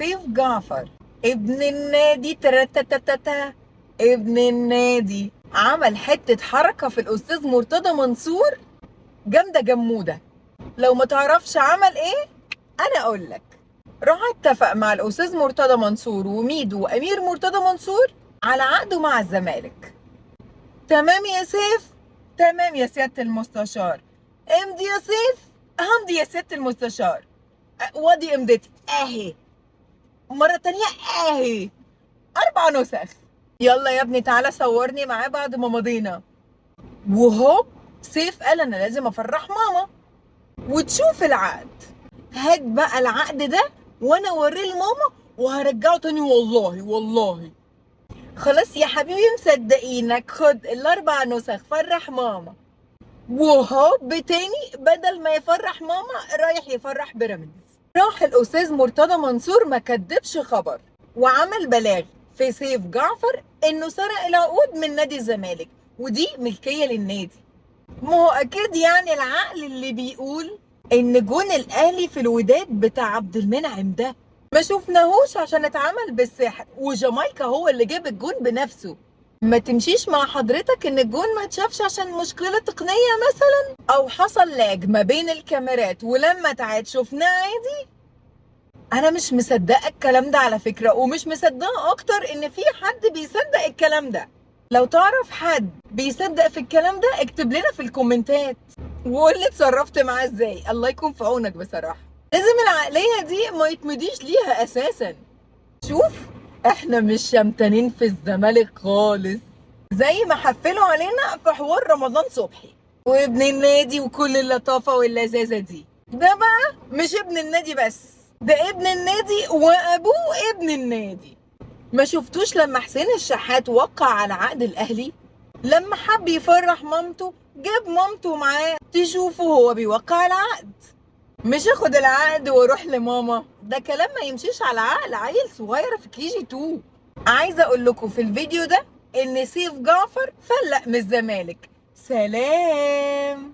سيف جعفر ابن النادي ترتتتتا ابن النادي عمل حتة حركة في الأستاذ مرتضى منصور جامدة جمودة. لو ما تعرفش عمل ايه انا اقول لك. راح اتفق مع الأستاذ مرتضى منصور وميدو وأمير مرتضى منصور على عقده مع الزمالك. تمام يا سيف؟ تمام يا سيادة المستشار. امضي يا سيف؟ همضي يا سيادة المستشار. وادي امضتي اهي. مرة تانية اهي. 4 نسخ. يلا يا ابني تعالى صورني معاه بعد ما مضينا. وهوب سيف قال انا لازم افرح ماما وتشوف العقد. هات بقى العقد ده وانا اوريه لماما وهرجعه تاني والله والله. خلاص يا حبيبي مصدقينك، خد ال4 نسخ فرح ماما. وهوب تاني بدل ما يفرح ماما رايح يفرح بيراميدز. راح الاستاذ مرتضى منصور ما كدبش خبر وعمل بلاغ في سيف جعفر انه سرق العقود من نادي الزمالك ودي ملكيه للنادي. ما هو اكيد يعني العقل اللي بيقول ان جون الاهلي في الوداد بتاع عبد المنعم ده ما شفناهوش عشان اتعمل بالسحر وجامايكا هو اللي جاب الجون بنفسه. ما تمشيش مع حضرتك ان الجون ما اتشافش عشان مشكله تقنيه مثلا او حصل لاج ما بين الكاميرات ولما تعاد شفناه عادي. انا مش مصدقه الكلام ده على فكره، ومش مصدقه اكتر ان في حد بيصدق الكلام ده. لو تعرف حد بيصدق في الكلام ده اكتب لنا في الكومنتات وقول لي اتصرفت معاه ازاي. الله يكون في عونك بصراحه. لازم العقليه دي ما يتمديش ليها اساسا. شوف احنا مش شمتانين في الزمالك خالص زي ما حفلوا علينا في حوار رمضان صبحي وابن النادي وكل اللطافه واللذاذه دي. ده بقى مش ابن النادي بس، ده ابن النادي وابوه ابن النادي. ما شفتوش لما حسين الشحات وقع على عقد الاهلي؟ لما حب يفرح مامته جاب مامته معاه تشوفه هو بيوقع العقد. مش اخد العقد واروح لماما، ده كلام ما يمشيش على عقل عيل صغير في KG2. عايزه اقول لكم في الفيديو ده ان سيف جعفر فلق من الزمالك. سلام.